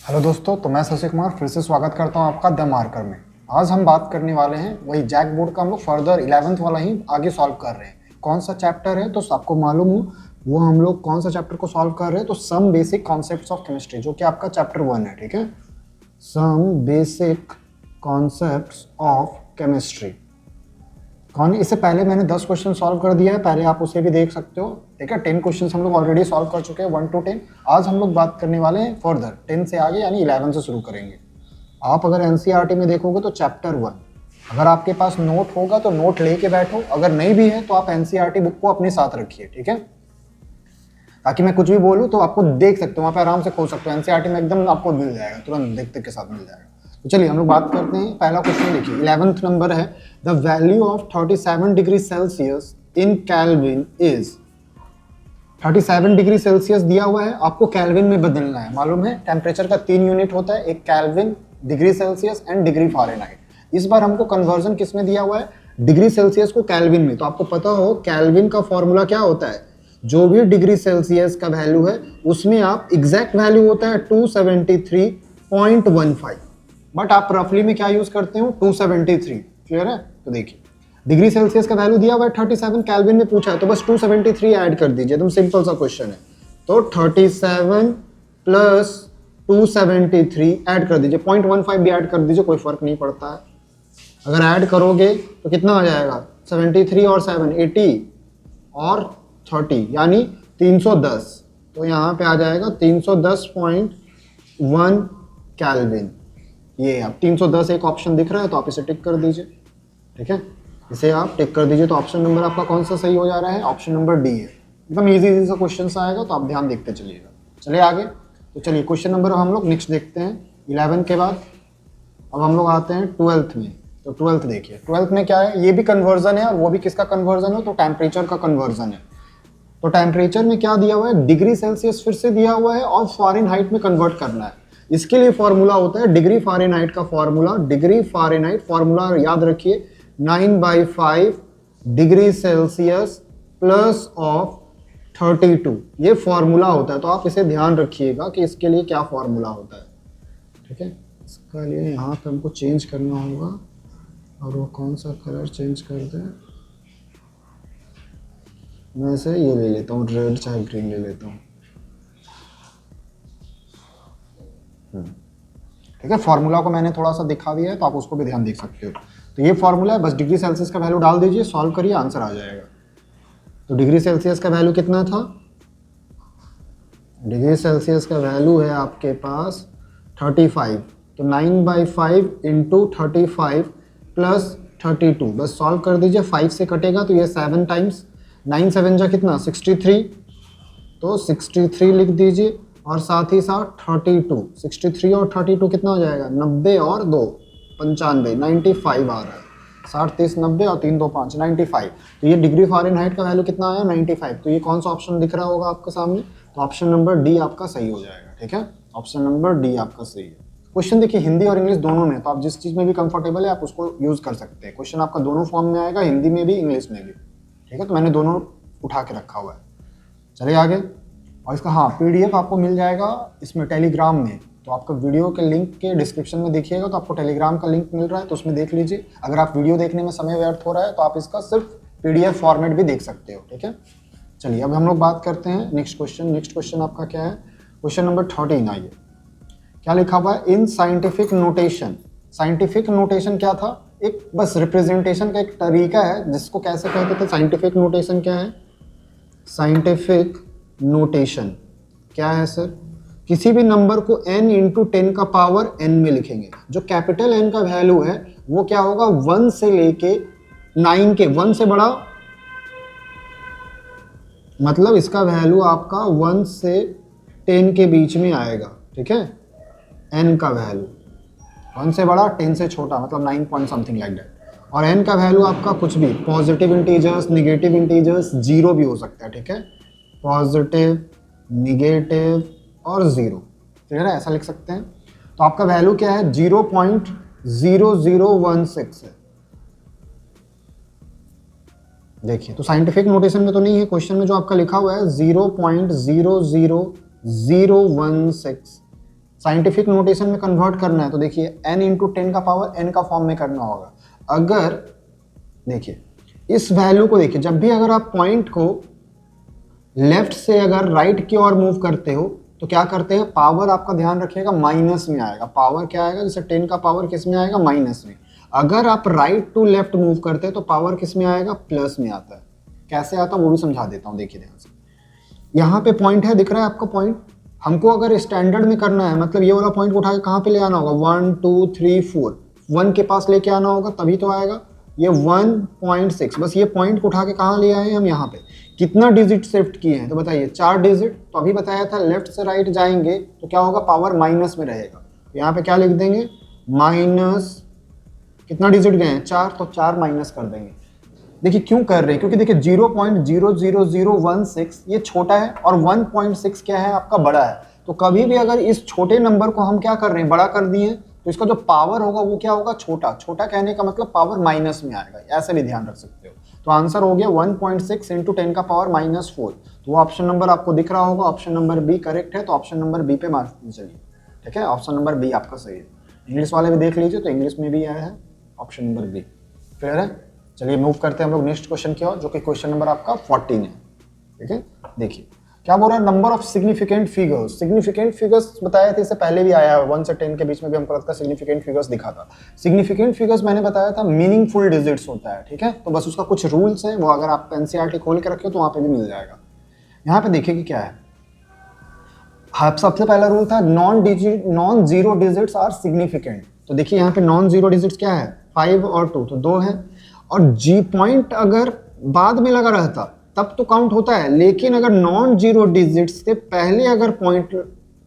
Hello दोस्तों, तो मैं शशि कुमार फिर से स्वागत करता हूं आपका द मार्कर में। आज हम बात करने वाले हैं वही जैक बोर्ड का। हम लोग फर्दर 11th वाला ही आगे सॉल्व कर रहे हैं। कौन सा चैप्टर है तो आपको मालूम हो वो हम लोग कौन सा चैप्टर को सॉल्व कर रहे हैं। तो some basic concepts of chemistry, जो कि आपका चैप्टर 1 है। ठीक है, some basic concepts of chemistry. कौन, इससे पहले मैंने 10 क्वेश्चन सॉल्व कर दिया है, पहले आप उसे भी देख सकते हो। ठीक है, 10 क्वेश्चन हम लोग ऑलरेडी सॉल्व कर चुके हैं 1 to 10। आज हम लोग बात करने वाले हैं फर्दर 10 से आगे, यानी 11 से शुरू करेंगे। आप अगर एनसीईआरटी में देखोगे तो चैप्टर 1, अगर आपके पास नोट होगा तो नोट लेके बैठो, अगर नहीं भी है तो आप एनसीईआरटी बुक को अपने साथ रखिए। ठीक है, ताकि मैं कुछ भी बोलूँ तो आपको देख सकते हो, वहाँ पे आराम से खोज सकते हो। एनसीईआरटी में एकदम आपको मिल जाएगा, तुरंत देखते के साथ मिल जाएगा। तो चलिए हम लोग बात करते हैं। पहला क्वेश्चन देखिए, 11th नंबर है, the value of 37 degree Celsius in kelvin is. 37 degree Celsius दिया हुआ है, आपको कैल्विन में बदलना है। मालूम है टेम्परेचर का 3 यूनिट होता है, एक kelvin, degree Celsius and degree Fahrenheit. इस बार हमको कन्वर्जन किस में दिया हुआ है, डिग्री सेल्सियस को कैल्विन में। तो आपको पता हो कैल्विन का फॉर्मूला क्या होता है, जो भी डिग्री सेल्सियस का वैल्यू है उसमें आप एग्जैक्ट वैल्यू होता है 273.15, बट आप रफली में क्या यूज करते हो 273। क्लियर है? तो देखिए डिग्री सेल्सियस का वैल्यू दिया हुआ है 37, कैल्विन में पूछा है तो बस 273 ऐड कर दीजिए, एकदम सिंपल सा क्वेश्चन है। तो 37 प्लस 273 ऐड कर दीजिए, 0.15 भी ऐड कर दीजिए, कोई फर्क नहीं पड़ता है। अगर ऐड करोगे तो कितना आ जाएगा, 73 और 7 80 और 30 यानी 310। तो यहाँ पे आ जाएगा 310.1 कैल्विन। ये अब 310 एक ऑप्शन दिख रहा है तो आप इसे टिक कर दीजिए। ठीक है, इसे आप टिक कर दीजिए। तो ऑप्शन नंबर आपका कौन सा सही हो जा रहा है, ऑप्शन नंबर डी है। एकदम इजी सा क्वेश्चन आएगा, तो आप ध्यान देखते चलिएगा। चलिए आगे, तो चलिए क्वेश्चन नंबर हम लोग नेक्स्ट देखते हैं 11 के बाद। अब हम लोग आते हैं 12th में। तो 12th देखिए, 12th में क्या है, ये भी कन्वर्जन है और वो भी किसका कन्वर्जन है, तो टेम्परेचर का कन्वर्जन है। तो टेम्परेचर में क्या दिया हुआ है, डिग्री सेल्सियस फिर से दिया हुआ है और फ़ारेनहाइट में कन्वर्ट करना है। इसके लिए फॉर्मूला होता है डिग्री फ़ारेनहाइट का फॉर्मूला। डिग्री फ़ारेनहाइट फॉर्मूला याद रखिए, 9/5 डिग्री सेल्सियस प्लस ऑफ 32, ये फॉर्मूला होता है। तो आप इसे ध्यान रखिएगा कि इसके लिए क्या फॉर्मूला होता है। ठीक है, इसका लिए यहाँ पे हमको चेंज करना होगा, और वो कौन सा कलर चेंज कर दें, मैं इसे ये ले लेता हूँ, रेड चाहे ग्रीन ले लेता हूँ। ठीक है, फॉर्मूला को मैंने थोड़ा सा दिखा दिया है तो आप उसको भी ध्यान देख सकते हो। तो ये फॉर्मूला है, बस डिग्री सेल्सियस का वैल्यू डाल दीजिए, सॉल्व करिए, आंसर आ जाएगा। तो डिग्री सेल्सियस का वैल्यू कितना था, डिग्री सेल्सियस का वैल्यू है आपके पास 35। तो 9/5 इंटू 35 प्लस 32, बस सॉल्व कर दीजिए। 5 से कटेगा तो ये 7 टाइम्स, 9 7 जा कितना 63, तो 63 लिख दीजिए, और साथ ही साथ 32, 63 और 32 कितना हो जाएगा, 90 और 2 95, 95 आ रहा है। 60 30 90 और 3 2 5 95। तो ये डिग्री फ़ारेनहाइट का वैल्यू कितना आया, 95। तो ये कौन सा ऑप्शन दिख रहा होगा आपके सामने, तो ऑप्शन नंबर डी आपका सही हो जाएगा। ठीक है, ऑप्शन नंबर डी आपका सही है। क्वेश्चन देखिए हिंदी और इंग्लिश दोनों में, तो आप जिस चीज़ में भी कंफर्टेबल है आप उसको यूज़ कर सकते हैं। क्वेश्चन आपका दोनों फॉर्म में आएगा, हिंदी में भी इंग्लिश में भी। ठीक है, तो मैंने दोनों उठा के रखा हुआ है। चलिए आगे, और इसका हाँ पीडीएफ आपको मिल जाएगा इसमें टेलीग्राम में। तो आपका वीडियो के लिंक के डिस्क्रिप्शन में देखिएगा, तो आपको टेलीग्राम का लिंक मिल रहा है, तो उसमें देख लीजिए। अगर आप वीडियो देखने में समय व्यर्थ हो रहा है तो आप इसका सिर्फ पीडीएफ फॉर्मेट भी देख सकते हो। ठीक है, चलिए अब हम लोग बात करते हैं नेक्स्ट क्वेश्चन। नेक्स्ट क्वेश्चन आपका क्या है, क्वेश्चन नंबर 13 आइए। क्या लिखा हुआ है, in scientific notation. Scientific notation क्या था, एक बस रिप्रेजेंटेशन का एक तरीका है जिसको कैसे कहते थे। साइंटिफिक नोटेशन क्या है, साइंटिफिक नोटेशन क्या है सर, किसी भी नंबर को n इंटू 10 का पावर n में लिखेंगे। जो कैपिटल N का वैल्यू है वो क्या होगा, 1 से लेके 9 के, 1 से बड़ा मतलब इसका वैल्यू आपका 1 से 10 के बीच में आएगा। ठीक है, n का वैल्यू 1 से बड़ा 10 से छोटा, मतलब 9 पॉइंट समथिंग लाइक दैट। और n का वैल्यू आपका कुछ भी, positive integers, negative integers, zero भी हो सकता है। ठीक है, पॉजिटिव, निगेटिव और जीरो। ठीक है ना, ऐसा लिख सकते हैं। तो आपका वैल्यू क्या है, 0.0016 है। देखिए, तो साइंटिफिक नोटेशन में तो नहीं है, क्वेश्चन में जो आपका लिखा हुआ है 0.00016 साइंटिफिक नोटेशन में कन्वर्ट करना है तो देखिए n इंटू 10 का पावर n का फॉर्म में करना होगा। अगर देखिए इस वैल्यू को देखिए, जब भी अगर आप पॉइंट को लेफ्ट से अगर राइट की ओर मूव करते हो तो क्या करते हैं, पावर आपका ध्यान रखिएगा माइनस में आएगा। पावर क्या आएगा, जैसे 10 का पावर किस में आएगा, माइनस में। अगर आप राइट टू लेफ्ट मूव करते हैं तो पावर किस में आएगा, प्लस में आता है। कैसे आता है वो भी समझा देता हूँ, देखिए ध्यान से। यहाँ पे पॉइंट है, दिख रहा है आपको पॉइंट। हमको अगर स्टैंडर्ड में करना है, मतलब ये वाला पॉइंट उठा के कहाँ पे ले आना होगा, 1 2 3 4, 1 के पास लेके आना होगा तभी तो आएगा। ये 1.6, बस ये पॉइंट उठा के कहाँ ले आए हम, यहाँ पे। कितना डिजिट शिफ्ट किए हैं तो बताइए, 4 डिजिट। तो अभी बताया था लेफ्ट से राइट जाएंगे तो क्या होगा, पावर माइनस में रहेगा। तो यहाँ पे क्या लिख देंगे, माइनस, कितना डिजिट गए हैं, 4, तो 4 माइनस कर देंगे। देखिए क्यों कर रहे हैं, क्योंकि देखिए 0.00016 ये छोटा है और 1.6 क्या है आपका, बड़ा है। तो कभी भी अगर इस छोटे नंबर को हम क्या कर रहे हैं, बड़ा कर दिए, तो इसका जो पावर होगा वो क्या होगा, छोटा। छोटा कहने का मतलब पावर माइनस में आएगा, ऐसे भी ध्यान रख सकते हो। तो आंसर हो गया 1.6 इंटू 10 का पावर -4। तो वो ऑप्शन नंबर आपको दिख रहा होगा, ऑप्शन नंबर बी करेक्ट है। तो ऑप्शन नंबर बी पे मार्क चलिए, ठीक है, ऑप्शन नंबर बी आपका सही है। इंग्लिश वाले भी देख लीजिए, तो इंग्लिश में भी आया है ऑप्शन नंबर बी। क्लियर है। चलिए मूव करते हैं हम लोग नेक्स्ट क्वेश्चन की ओर, जो कि क्वेश्चन नंबर आपका 14 है। ठीक है, देखिए क्या बोल रहा है, number of significant figures. Significant figures बताया था, इससे पहले भी आया है, 1 से 10 के बीच में भी हमको लगता है सिग्निफिकेंट फिगर्स दिखा था। सिग्निफिकेंट फिगर्स मैंने बताया था मीनिंगफुल डिजिट्स होता है, ठीक है। तो बस उसका कुछ रूल्स हैं, वो अगर आप एनसीईआरटी खोल के रखे हो तो वहाँ पे भी मिल जाएगा। यहाँ पे देखिए कि क्या है, सबसे पहला रूल था non zero digits are significant. तो देखिए यहाँ पे नॉन जीरो डिजिट्स क्या है, 5 और 2, तो 2 है। और जी पॉइंट अगर बाद में लगा रहता तब तो काउंट होता है, लेकिन अगर नॉन जीरो डिजिट्स से पहले अगर पॉइंट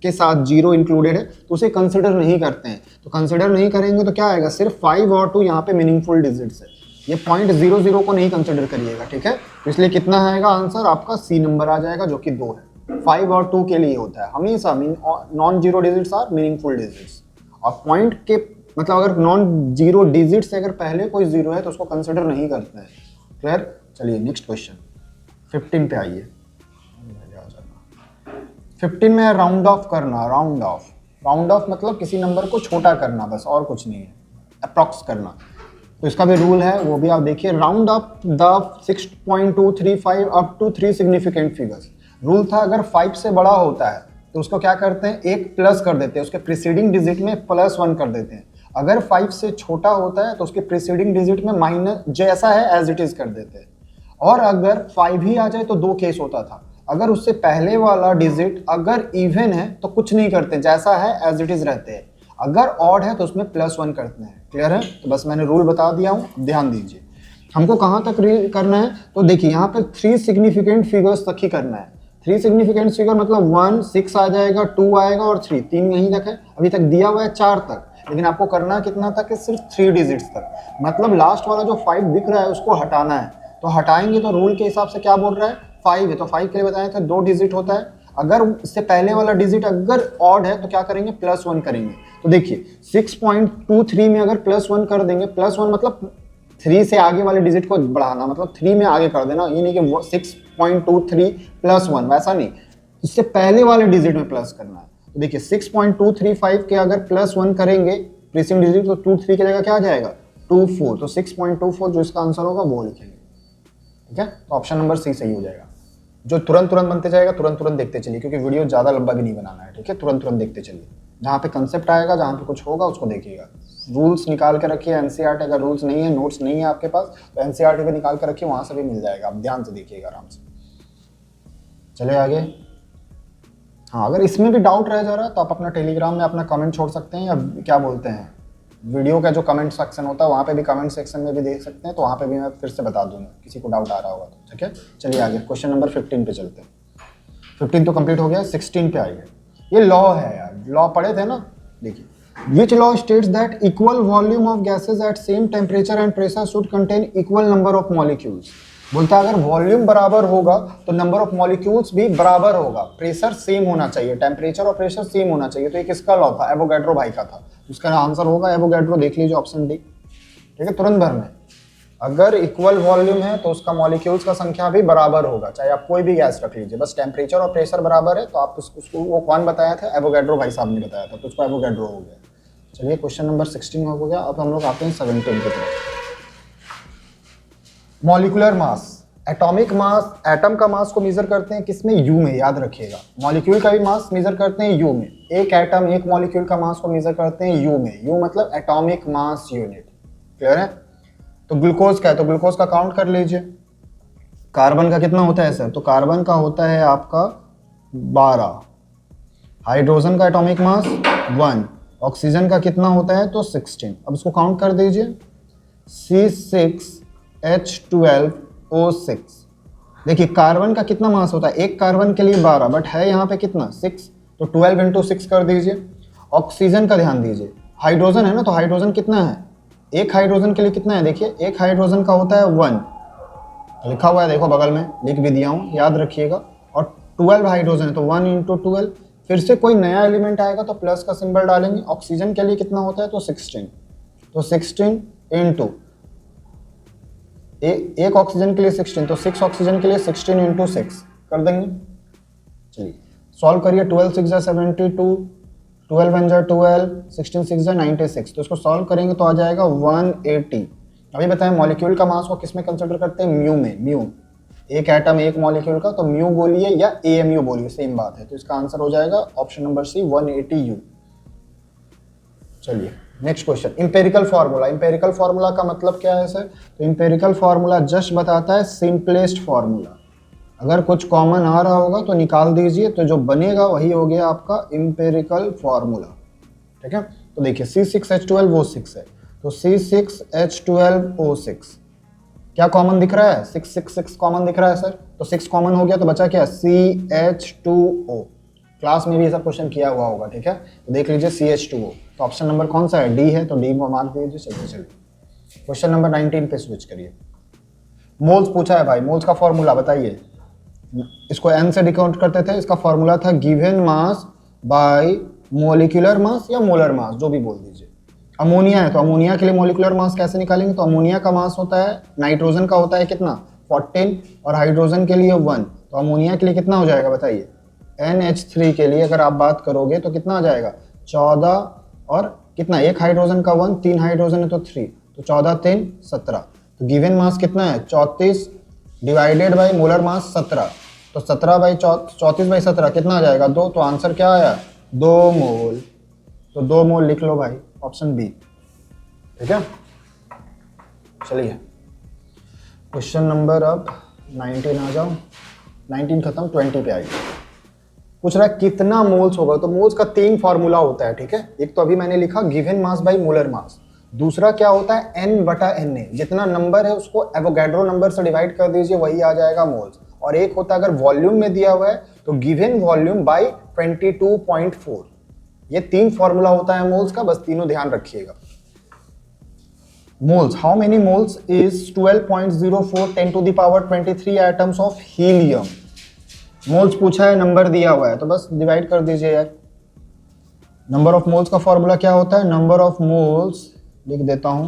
के साथ जीरो इंक्लूडेड है तो उसे कंसिडर नहीं करते हैं। तो कंसिडर नहीं करेंगे तो क्या आएगा, सिर्फ 5 और 2 यहाँ पे मीनिंगफुल डिजिट्स है। ये 0.00 को नहीं कंसिडर करिएगा, ठीक है। तो इसलिए कितना आएगा आंसर आपका, सी नंबर आ जाएगा, जो कि 2 है। 5 और 2 के लिए होता है हमेशा non zero digits are meaningful digits. और पॉइंट के मतलब अगर नॉन जीरो डिजिट से अगर पहले कोई जीरो है तो उसको कंसिडर नहीं करते हैं। क्लियर। चलिए नेक्स्ट क्वेश्चन 15 पे आइए। 15 में राउंड ऑफ करना। राउंड ऑफ मतलब किसी नंबर को छोटा करना, बस और कुछ नहीं है, अप्रॉक्स करना। तो इसका भी रूल है, वो भी आप देखिए। Round up the 6.235 up to 3 significant figures. Rule था अगर 5 से बड़ा होता है तो उसको क्या करते हैं, एक प्लस कर देते हैं, उसके प्रीसीडिंग डिजिट में +1 कर देते हैं। अगर 5 से छोटा होता है तो उसके प्रीसीडिंग डिजिट में माइनस जैसा है एज इट इज कर देते हैं। और अगर 5 ही आ जाए तो 2 केस होता था, अगर उससे पहले वाला डिजिट अगर इवन है तो कुछ नहीं करते, जैसा है एज इट इज रहते हैं। अगर ऑड है तो उसमें +1 करते हैं। क्लियर है। तो बस मैंने रूल बता दिया हूँ, ध्यान दीजिए। हमको कहाँ तक करना है, तो देखिए यहाँ पे 3 सिग्निफिकेंट फिगर्स तक ही करना है। 3 सिग्निफिकेंट फिगर मतलब 1 6 आ जाएगा, 2 आएगा और 3, 3 यहीं तक है। अभी तक दिया हुआ है 4 तक, लेकिन आपको करना कितना तक है, सिर्फ 3 डिजिट्स तक। मतलब लास्ट वाला जो 5 दिख रहा है उसको हटाना है। तो हटाएंगे तो रूल के हिसाब से क्या बोल रहा है, 5 है तो 5 के लिए बताया था 2 डिजिट होता है। अगर इससे पहले वाला डिजिट अगर ऑड है तो क्या करेंगे, +1 करेंगे। तो देखिए 6.23 में अगर +1 कर देंगे, +1 मतलब 3 से आगे वाले डिजिट को बढ़ाना, मतलब 3 में आगे कर देना। ये नहीं कि 6.23 +1, वैसा नहीं, इससे पहले वाले डिजिट में प्लस करना है। तो देखिए 6.235 के अगर +1 करेंगे प्रीसिडिंग डिजिट, तो 23 की जगह क्या आ जाएगा, 24। तो 6.24 जो इसका आंसर होगा वो लिखेंगे। ठीक है, तो ऑप्शन नंबर सी सही हो जाएगा। जो तुरंत बनते जाएगा, तुरंत देखते चलिए, क्योंकि वीडियो ज़्यादा लंबा भी नहीं बनाना है। ठीक है, तुरंत देखते चलिए। जहाँ पे कंसेप्ट आएगा, जहाँ पे कुछ होगा उसको देखिएगा। रूल्स निकाल के रखिए, एनसीईआरटी अगर रूल्स नहीं है, नोट्स नहीं है आपके पास, तो एनसीईआरटी पे निकाल के रखिए, वहाँ से भी मिल जाएगा। आप ध्यान से देखिएगा आराम से। चलिए आगे। हाँ, अगर इसमें भी डाउट रह जा रहा है तो आप अपना टेलीग्राम में अपना कमेंट छोड़ सकते हैं, या क्या बोलते हैं, वीडियो का जो कमेंट सेक्शन होता है वहाँ पे भी, कमेंट सेक्शन में भी देख सकते हैं। तो वहाँ पे भी मैं फिर से बता दूंगा किसी को डाउट आ रहा होगा तो। ठीक है, चलिए आगे क्वेश्चन नंबर 15 पे चलते हैं। 15 तो कंप्लीट हो गया, 16 पे आइए। ये लॉ है यार, लॉ पढ़े थे ना। देखिए, which law states that equal volume of gases eight same temperature and pressure should contain equal number of molecules. बोलता है अगर वॉल्यूम बराबर होगा तो नंबर ऑफ मॉलिक्यूल्स भी बराबर होगा, प्रेशर सेम होना चाहिए, टेम्परेचर और प्रेशर सेम होना चाहिए। तो ये किसका लॉ था, एवोगैड्रो भाई का था। उसका आंसर होगा एवोगैड्रो, देख लीजिए ऑप्शन डी। ठीक है, तुरंत भर में अगर इक्वल वॉल्यूम है तो उसका मॉलिक्यूल्स का संख्या भी बराबर होगा, चाहे आप कोई भी गैस रख लीजिए, बस टेम्परेचर और प्रेशर बराबर है। तो आप उसको वो कौन बताया था, एवोगैड्रो भाई साहब ने बताया था, तो उसको एवोगैड्रो हो गया। चलिए क्वेश्चन नंबर 16 हो गया। अब हम लोग आते हैं 17 की तरफ। Molecular mass, atomic mass, atom का मास को मेजर करते हैं किसमें, यू में, याद रखिएगा। मॉलिक्यूल का भी मास मेजर करते हैं यू में। एक एटम एक मॉलिक्यूल का मास को मेजर करते हैं यू में। यू मतलब एटॉमिक मास यूनिट। क्लियर है। तो ग्लूकोज का है तो ग्लूकोज का काउंट कर लीजिए। कार्बन का कितना होता है सर, तो कार्बन का होता है आपका 12। हाइड्रोजन का एटॉमिक मास 1। ऑक्सीजन का कितना होता है, तो 16। अब इसको काउंट कर दीजिए। C6H12O6। देखिए कार्बन का कितना मास होता है, एक कार्बन के लिए 12, बट है यहाँ पे कितना 6, तो 12 इंटू 6 कर दीजिए। ऑक्सीजन का ध्यान दीजिए, हाइड्रोजन है ना, तो हाइड्रोजन कितना है, एक हाइड्रोजन के लिए कितना है, देखिए एक हाइड्रोजन का होता है 1, लिखा हुआ है देखो बगल में, लिख भी दिया हूँ, याद रखिएगा। और 12 हाइड्रोजन है तो 1 इंटू 12। फिर से कोई नया एलिमेंट आएगा तो प्लस का सिंबल डालेंगे। ऑक्सीजन के लिए कितना होता है, तो 16, तो 16 इंटू एक ऑक्सीजन के लिए 16, तो 6 ऑक्सीजन के लिए 16 इंटू 6 कर देंगे। चलिए सॉल्व करिए। 12 6 जा 72, 12 1 जा 12, 16 6 जा 96। तो इसको सॉल्व करेंगे तो आ जाएगा 180। अभी बताएं मॉलिक्यूल का मास को किस में कंसिडर करते हैं, म्यू में। म्यू, एक एटम एक मॉलिक्यूल का, तो म्यू बोलिए या एएमयू बोलिए, सेम बात है। तो इसका आंसर हो जाएगा ऑप्शन नंबर सी 180 यू। चलिए next question, empirical formula. Empirical formula का मतलब क्या है सर, तो इंपेरिकल फार्मूला जस्ट बताता है सिंपलेस्ट फार्मूला। अगर कुछ कॉमन आ रहा होगा तो निकाल दीजिए, तो जो बनेगा वही हो गया आपका इंपेरिकल फार्मूला। ठीक है, तो देखिए C6H12O6 है, तो C6H12O6 क्या कॉमन दिख रहा है, 6 कॉमन दिख रहा है सर, तो 6 कॉमन हो गया, तो बचा क्या, CH2O। क्लास में भी ऐसा क्वेश्चन किया हुआ होगा। ठीक है, तो देख लीजिए CH2O। तो ऑप्शन नंबर कौन सा है, डी है, तो डी को मार्क दीजिए। चलिए क्वेश्चन नंबर 19 पे स्विच करिए। मोल्स पूछा है भाई, मोल्स का फॉर्मूला बताइए। इसको एन से डिकाउंट करते थे, इसका फॉर्मूला था given mass bye molecular mass या मोलर मास, जो भी बोल दीजिए। अमोनिया है तो अमोनिया के लिए मोलिकुलर मास कैसे निकालेंगे, तो अमोनिया का मास होता है, नाइट्रोजन का होता है कितना 14 और हाइड्रोजन के लिए 1, तो अमोनिया के लिए कितना हो जाएगा बताइए। NH3 के लिए अगर आप बात करोगे तो कितना आ जाएगा 14 और कितना, एक हाइड्रोजन का 1, 3 हाइड्रोजन है तो 3, तो 14 3 17। तो गिवन मास कितना है 34 डिवाइडेड बाई मोलर मास 17, तो 17 बाई 34 बाई 17 कितना आ जाएगा 2, तो आंसर क्या आया 2 मोल। तो 2 मोल लिख लो भाई, ऑप्शन बी। ठीक है, चलिए क्वेश्चन नंबर अब 19 आ जाओ, 19 खत्म 20 पे आइए। पूछ रहा है कितना मोल्स होगा, तो मोल्स का 3 फॉर्मूला होता है। ठीक है, एक तो अभी मैंने लिखा given mass by molar mass, दूसरा क्या होता है N/Na, जितना नंबर है उसको एवोगैड्रो नंबर से डिवाइड कर दीजिए, वही आ जाएगा मोल्स। और एक होता है अगर वॉल्यूम में दिया हुआ है तो गिवन वॉल्यूम बाई 22.4। ये 3 फॉर्मूला होता है मोल्स का, बस तीनों ध्यान रखिएगा। Moles, how many moles is 12.04 10 to the power 23 atoms of helium. Moles पूछा है, नंबर दिया हुआ है, तो बस डिवाइड कर दीजिए यार। नंबर ऑफ मोल्स का फॉर्मूला क्या होता है, नंबर ऑफ मोल्स लिख देता हूं,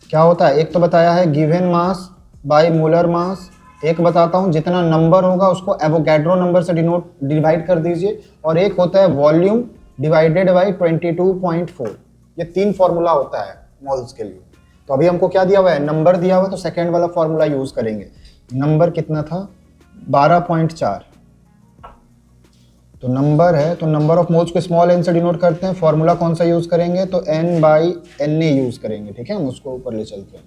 क्या होता है, एक तो बताया है गिवन मास बाय मोलर मास, एक बताता हूं जितना नंबर होगा उसको एवोगैड्रो नंबर से डिवाइड कर दीजिए, और एक होता है वॉल्यूम डिवाइडेड बाय 22.4। ये 3 फॉर्मूला होता है मोल्स के लिए। तो अभी हमको क्या दिया हुआ है, नंबर दिया हुआ है, तो सेकेंड वाला फॉर्मूला यूज करेंगे। नंबर कितना था 12.4, तो नंबर है, तो नंबर ऑफ मोल्स को स्मॉल n से डिनोट करते हैं। फॉर्मूला कौन सा यूज करेंगे, तो N/Na यूज करेंगे। ठीक है, हम उसको ऊपर ले चलते हैं।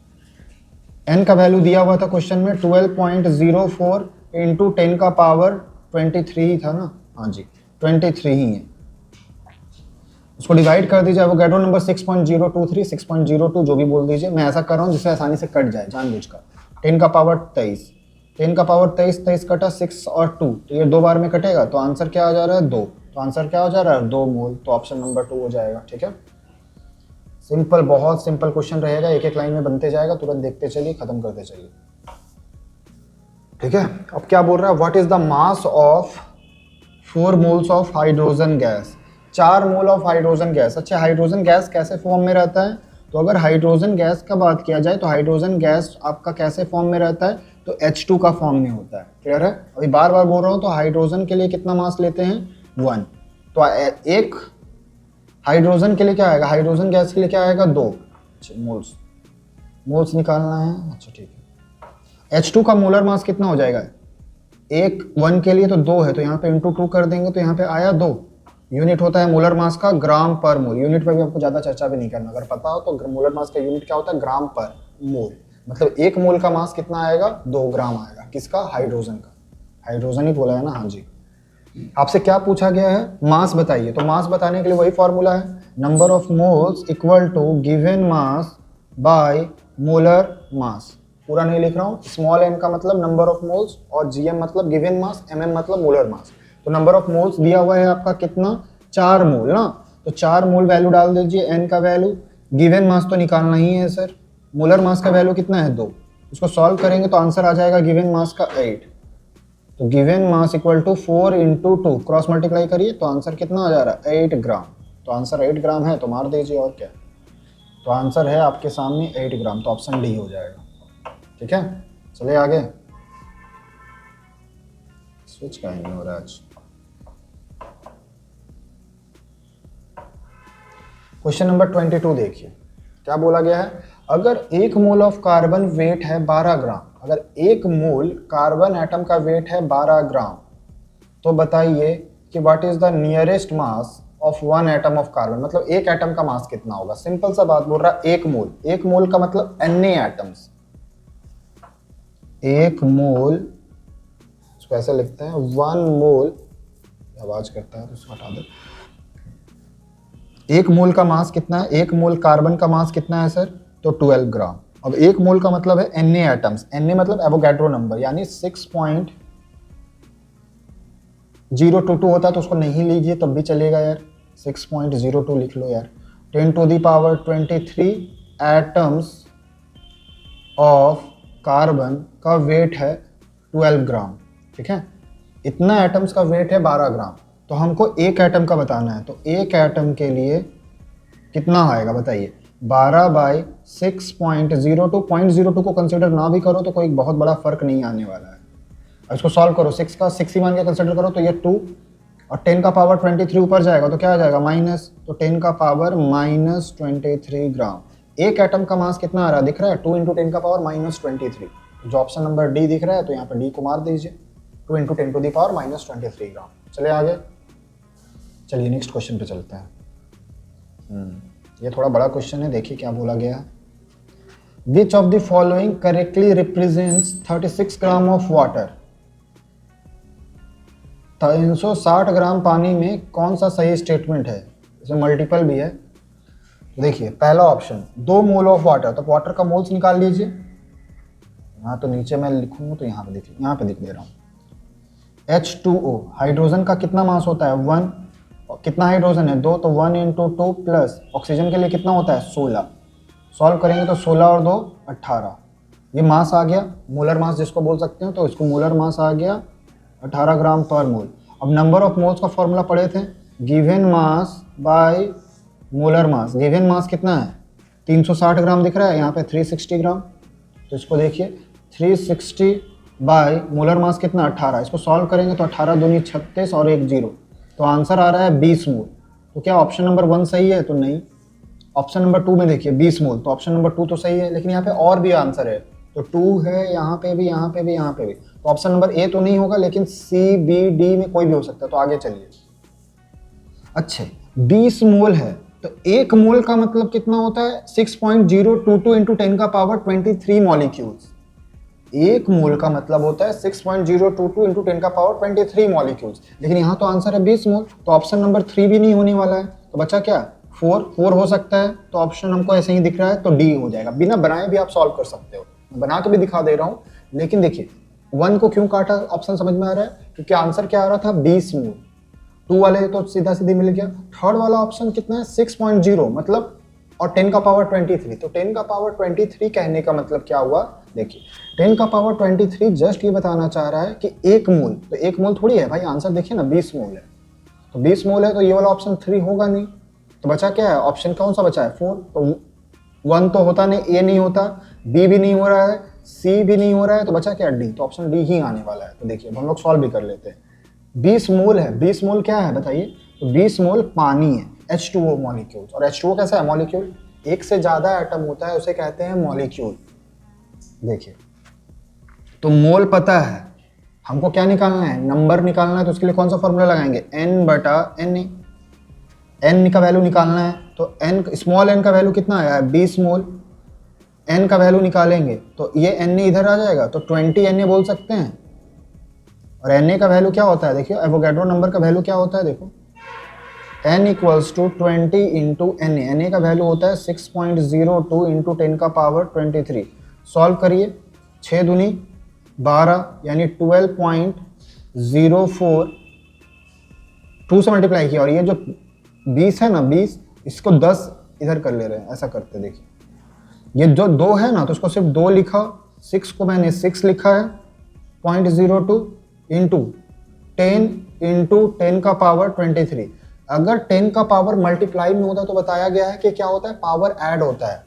n का वैल्यू दिया हुआ था क्वेश्चन में 12.04 इंटू 10 का पावर 23 ही था ना, हाँ जी 23 ही है। उसको डिवाइड कर दीजिए, एवोगैड्रो नंबर 6.023 6.02 जो भी बोल दीजिए, मैं ऐसा कर रहा हूँ जिससे आसानी से कट जाए जानबूझकर। 10 का पावर 23, 10 का पावर 23, 23 कटा 6 और 2, तो ये 2 बार में कटेगा, तो आंसर क्या आ जा रहा है 2, तो आंसर क्या हो जा रहा है 2 मोल, तो ऑप्शन नंबर 2 हो जाएगा। ठीक है, सिंपल, बहुत सिंपल क्वेश्चन रहेगा, एक एक लाइन में बनते जाएगा, तुरंत देखते चलिए, खत्म करते चलिए। ठीक है, अब क्या बोल रहा है, what is the mass of 4 moles of hydrogen gas, 4 mole of hydrogen gas. अच्छा, हाइड्रोजन गैस कैसे फॉर्म में रहता है, तो अगर हाइड्रोजन गैस का बात किया जाए तो हाइड्रोजन गैस आपका कैसे फॉर्म में रहता है, तो H2 का फॉर्म में होता है। क्लियर है? अभी बार बार बोल रहा हूँ, तो हाइड्रोजन के लिए कितना मास लेते हैं 1, तो एक हाइड्रोजन के लिए क्या आएगा, हाइड्रोजन गैस के लिए क्या आएगा 2 मोल्स निकालना है। अच्छा ठीक है, H2 का मोलर मास कितना हो जाएगा, एक 1 के लिए तो 2 है, तो यहाँ पे इंटू 2 कर देंगे तो यहाँ पे आया 2। यूनिट होता है मोलर मास का ग्राम पर मोल। यूनिट पे भी आपको ज़्यादा चर्चा भी नहीं करना, अगर पता हो तो मोलर मास का यूनिट क्या होता है, ग्राम पर मोल। मतलब एक मोल का मास कितना आएगा, 2 ग्राम आएगा। किसका, हाइड्रोजन का। हाइड्रोजन ही बोला है ना, हाँ जी। आपसे क्या पूछा गया है, मास बताइए, तो मास बताने के लिए वही फॉर्मूला है, number of moles equal to given mass by molar mass. पूरा नहीं लिख रहा हूँ, स्मॉल m का मतलब नंबर ऑफ मोल्स और gm मतलब गिवन मास, mm मतलब मोलर मास। तो नंबर ऑफ मोल्स दिया हुआ है आपका कितना, 4 मोल ना, तो 4 मोल वैल्यू डाल दीजिए, n का वैल्यू। गिवन मास तो निकालना ही है सर, मोलर मास का वैल्यू कितना है 2। इसको सॉल्व करेंगे तो आंसर आ जाएगा गिवन मास का 8। तो given mass equal to 4 into 2, cross multiply करिए तो आंसर कितना आ जा रहा है 8 ग्राम। तो आंसर 8 ग्राम है, तो मार दीजिए और क्या। तो आंसर है आपके सामने 8 ग्राम, तो ऑप्शन डी हो जाएगा। ठीक है, चलिए आगे। स्विच का नहीं हो रहा आज। क्वेश्चन नंबर 22 देखिए, क्या बोला गया है, अगर 1 मोल ऑफ कार्बन वेट है 12 ग्राम, अगर 1 मोल कार्बन एटम का वेट है 12 ग्राम, तो बताइए कि what is the nearest mass of 1 atom of carbon. मतलब एक एटम का मास कितना होगा। सिंपल सा बात बोल रहा है, 1 मोल, 1 मोल का मतलब Na एटम्स। 1 मोल, इसको ऐसे लिखते हैं 1 मोल, आवाज करता है तो इसको हटा दे। 1 मोल का मास कितना है, 1 मोल कार्बन का मास कितना है सर, तो 12 ग्राम। अब 1 मोल का मतलब है Na एटम्स, Na मतलब एवोगैड्रो नंबर, यानी 6.022 होता है, तो उसको नहीं लीजिए तब भी चलेगा यार, 6.02 लिख लो यार। 10⁻23 एटम्स ऑफ कार्बन का वेट है 12 ग्राम। ठीक है, इतना एटम्स का वेट है 12 ग्राम, तो हमको एक एटम का बताना है, तो एक एटम के लिए कितना आएगा बताइए, 12 बाई 6.02, 0.02 को कंसिडर ना भी करो तो कोई बहुत बड़ा फर्क नहीं आने वाला है। अब इसको सॉल्व करो, 6 का 6 ही मान के कंसिडर करो तो ये 2, और 10 का पावर 23 ऊपर जाएगा तो क्या आ जाएगा माइनस, तो 10 का पावर -23 ग्राम। एक एटम का मास कितना आ रहा है दिख रहा है, 2 × 10 का पावर -23। जो ऑप्शन नंबर डी दिख रहा है तो यहाँ पे डी को मार दीजिए, 2 × 10⁻⁻23 ग्राम। चलिए आगे, चलिए नेक्स्ट क्वेश्चन पे चलते हैं। ये थोड़ा बड़ा क्वेश्चन है, देखिए क्या बोला गया है। विच of the following correctly represents 36 gram of water. 360 ग्राम पानी में कौन सा सही स्टेटमेंट है, इसमें मल्टीपल भी है। देखिए पहला ऑप्शन 2 मोल ऑफ वाटर, तो वाटर का मोल्स निकाल लीजिए। यहाँ तो नीचे मैं लिखूंगा तो यहाँ पे देखिए, यहाँ पे लिख दे रहा हूँ। H2O, हाइड्रोजन का कितना मास होता है 1, और कितना हाइड्रोजन है 2, तो 1 × 2 प्लस ऑक्सीजन के लिए कितना होता है 16। सॉल्व करेंगे तो 16 और 2 18, ये मास आ गया, मोलर मास जिसको बोल सकते हो, तो इसको मोलर मास आ गया 18 ग्राम पर मोल। अब नंबर ऑफ मोल्स का फॉर्मूला पढ़े थे, given mass by molar mass. Given mass कितना है 360 ग्राम दिख रहा है, यहाँ पे 360 ग्राम, तो इसको देखिए 360 बाय मोलर मास कितना 18। इसको सॉल्व करेंगे तो 18 दूनी 36 और 1 0, तो आंसर आ रहा है 20 मोल। तो क्या ऑप्शन नंबर 1 सही है, तो नहीं। ऑप्शन नंबर 2 में देखिए 20 मोल, तो ऑप्शन नंबर 2 तो सही है, लेकिन यहाँ पे और भी आंसर है, तो 2 है, यहाँ पे भी, यहाँ पे भी, यहाँ पे भी, तो ऑप्शन नंबर ए तो नहीं होगा, लेकिन सी बी डी में कोई भी हो सकता है। तो आगे चलिए। अच्छा 20 मोल है, तो 1 मोल का मतलब कितना होता है 6.022 × 10 का पावर 23 मॉलिक्यूल्स। 1 मोल का मतलब होता है 6.022 × 10 का पावर 23 मॉलिक्यूल्स, लेकिन यहाँ तो आंसर है 20 मोल, तो ऑप्शन नंबर 3 भी नहीं होने वाला है। तो बचा क्या 4 हो सकता है, तो ऑप्शन हमको ऐसे ही दिख रहा है, तो डी हो जाएगा। बिना बनाए भी आप सॉल्व कर सकते हो, बना के भी दिखा दे रहा हूँ, लेकिन देखिए 1 को क्यों काटा, ऑप्शन समझ में आ रहा है, क्योंकि आंसर क्या आ रहा था 20 मोल। 2 वाले तो सीधा सीधी मिल गया। थर्ड वाला ऑप्शन कितना है 6.0 मतलब, और 10 का पावर 23, तो 10 का पावर 23 कहने का मतलब क्या हुआ, देखिए 10 का पावर 23 जस्ट ये बताना चाह रहा है कि 1 मोल, तो 1 मोल थोड़ी है भाई, आंसर देखिए ना 20 मोल है, तो 20 मोल है, तो ये वाला ऑप्शन 3 होगा नहीं। तो बचा क्या है, ऑप्शन कौन सा बचा है 4, तो 1 तो होता नहीं, ए नहीं होता, बी भी नहीं हो रहा है, सी भी नहीं हो रहा है, तो बचा क्या, डी। तो ऑप्शन डी ही आने वाला है। तो देखिए हम लोग सॉल्व भी कर लेते हैं। 20 मोल है, 20 मोल क्या है बताइए, तो 20 मोल पानी है, H2O मॉलिक्यूल। और H2O कैसा है मॉलिक्यूल, एक से ज्यादा एटम होता है उसे कहते हैं मॉलिक्यूल। देखिए तो मोल पता है, हमको क्या निकालना है, नंबर निकालना है, तो उसके लिए कौन सा फॉर्मूला लगाएंगे, n/Na। n का वैल्यू निकालना है, तो n स्मॉल n का वैल्यू कितना आया है 20 मोल, n का वैल्यू निकालेंगे तो ये Na इधर आ जाएगा, तो 20 Na बोल सकते हैं। और Na का वैल्यू क्या होता है, देखिए एवोगैड्रो नंबर का वैल्यू क्या होता है, देखो n = 20 इंटू Na। Na का वैल्यू होता है 6.02 इंटू 10 का पावर 23। सॉल्व करिए, 6 दूनी 12 यानी 12.04, 2 से मल्टीप्लाई किया। और ये जो 20 है ना, 20 इसको 10 इधर कर ले रहे हैं, ऐसा करते देखिए, ये जो 2 है ना तो उसको सिर्फ 2 लिखा, 6 को मैंने 6 लिखा है, 0.02 इंटू 10 इंटू 10 का पावर 23। अगर 10 का पावर मल्टीप्लाई में होता तो बताया गया है कि क्या होता है, पावर ऐड होता है।